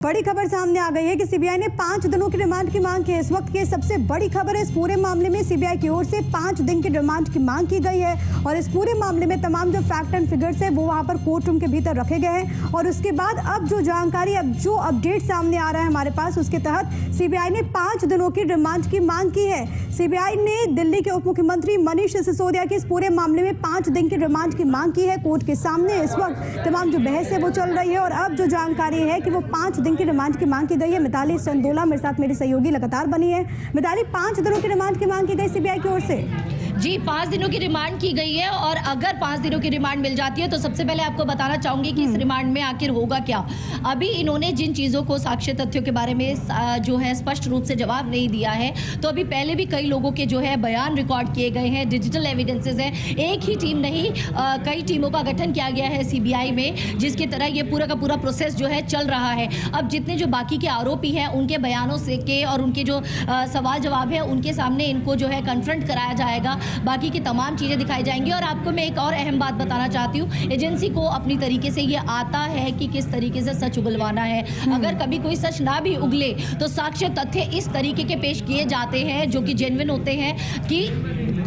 बड़ी खबर सामने आ गई है कि सीबीआई ने 5 दिनों की रिमांड की मांग की है। इस वक्त की सबसे बड़ी खबर है, इस पूरे मामले में सीबीआई की ओर से 5 दिन की रिमांड की मांग की गई है और इस पूरे मामले में तमाम जो फैक्ट एंड फिगर्स है वो वहां पर कोर्ट रूम के भीतर रखे गए हैं। और उसके बाद अब जो जानकारी, अब जो अपडेट सामने आ रहा है हमारे पास, उसके तहत सीबीआई ने 5 दिनों की रिमांड की मांग की है। सीबीआई ने दिल्ली के उप मुख्यमंत्री मनीष सिसोदिया के इस पूरे मामले में 5 दिन की रिमांड की मांग की है। कोर्ट के सामने इस वक्त तमाम जो बहस है वो चल रही है और अब जो जानकारी है कि वो 5 दिन की रिमांड की मांग की गई है। मिताली संदोला मेरे साथ, मेरी सहयोगी लगातार बनी है। मिताली, 5 दिनों की रिमांड की मांग की गई सीबीआई की ओर से। जी, 5 दिनों की रिमांड की गई है और अगर 5 दिनों की रिमांड मिल जाती है तो सबसे पहले आपको बताना चाहूंगी कि इस रिमांड में आखिर होगा क्या। अभी इन्होंने जिन चीज़ों को, साक्ष्य तथ्यों के बारे में जो है स्पष्ट रूप से जवाब नहीं दिया है, तो अभी पहले भी कई लोगों के जो है बयान रिकॉर्ड किए गए हैं, डिजिटल एविडेंसेस हैं। एक ही टीम नहीं, कई टीमों का गठन किया गया है सीबीआई में, जिसके तरह ये पूरा का पूरा प्रोसेस जो है चल रहा है। अब जितने जो बाकी के आरोपी हैं उनके बयानों से के और उनके जो सवाल जवाब है उनके सामने इनको जो है कन्फ्रंट कराया जाएगा, बाकी की तमाम चीज़ें दिखाई जाएंगी। और आपको मैं एक और अहम बात बताना चाहती हूँ, एजेंसी को अपनी तरीके से ये आता है कि किस तरीके से सच उगलवाना है। अगर कभी कोई सच ना भी उगले तो साक्ष्य तथ्य इस तरीके के पेश किए जाते हैं जो कि जेन्युइन होते हैं कि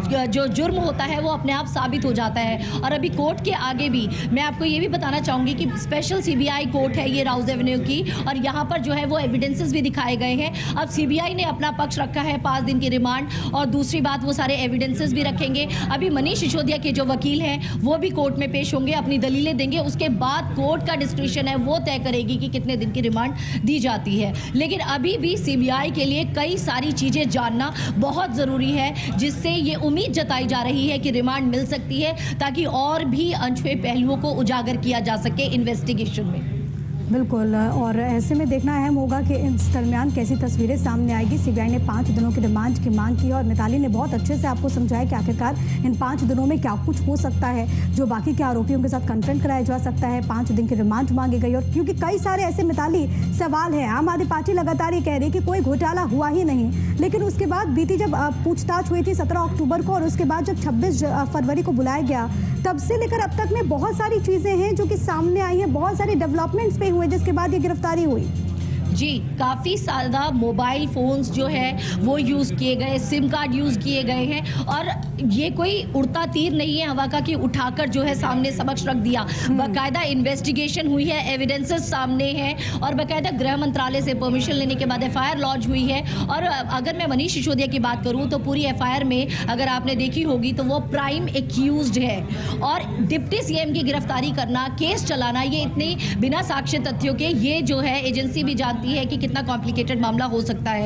जो जुर्म होता है वो अपने आप साबित हो जाता है। और अभी कोर्ट के आगे भी मैं आपको ये भी बताना चाहूँगी कि स्पेशल सीबीआई कोर्ट है ये राउज एवेन्यू की, और यहाँ पर जो है वो एविडेंसेस भी दिखाए गए हैं। अब सीबीआई ने अपना पक्ष रखा है 5 दिन की रिमांड, और दूसरी बात वो सारे एविडेंसेस भी रखेंगे। अभी मनीष सिसोदिया के जो वकील हैं वो भी कोर्ट में पेश होंगे, अपनी दलीलें देंगे। उसके बाद कोर्ट का डिस्क्रिप्शन है वो तय करेगी कि कितने दिन की रिमांड दी जाती है। लेकिन अभी भी सीबीआई के लिए कई सारी चीज़ें जानना बहुत ज़रूरी है, जिससे ये उम्मीद जताई जा रही है कि रिमांड मिल सकती है ताकि और भी अनछुए पहलुओं को उजागर किया जा सके इन्वेस्टिगेशन में। बिल्कुल, और ऐसे में देखना अहम होगा कि इस दरमियान कैसी तस्वीरें सामने आएगी। सीबीआई ने 5 दिनों की रिमांड की मांग की और मिताली ने बहुत अच्छे से आपको समझाया कि आखिरकार इन 5 दिनों में क्या कुछ हो सकता है, जो बाकी के आरोपियों के साथ कन्फ्रंट कराया जा सकता है। 5 दिन की रिमांड मांगी गई और क्योंकि कई सारे ऐसे मिताली सवाल हैं, आम आदमी पार्टी लगातार ये कह रही है कि कोई घोटाला हुआ ही नहीं, लेकिन उसके बाद बीती जब पूछताछ हुई थी 17 अक्टूबर को और उसके बाद जब 26 फरवरी को बुलाया गया, तब से लेकर अब तक में बहुत सारी चीज़ें हैं जो कि सामने आई हैं, बहुत सारे डेवलपमेंट्स पे हुए जिसके बाद ये गिरफ्तारी हुई। जी, काफ़ी ज़्यादा मोबाइल फ़ोन्स जो है वो यूज़ किए गए, सिम कार्ड यूज़ किए गए हैं, और ये कोई उड़ता तीर नहीं है हवा का कि उठाकर जो है सामने समक्ष रख दिया। बाकायदा इन्वेस्टिगेशन हुई है, एविडेंसेस सामने हैं, और बाकायदा गृह मंत्रालय से परमिशन लेने के बाद एफआईआर लॉन्च हुई है। और अगर मैं मनीष सिसोदिया की बात करूं तो पूरी एफआईआर में अगर आपने देखी होगी तो वो प्राइम एक्यूज्ड है, और डिप्टी सीएम की गिरफ्तारी करना, केस चलाना, ये इतने बिना साक्ष्य तथ्यों के, ये जो है एजेंसी भी जानती है कि कितना कॉम्प्लिकेटेड मामला हो सकता है।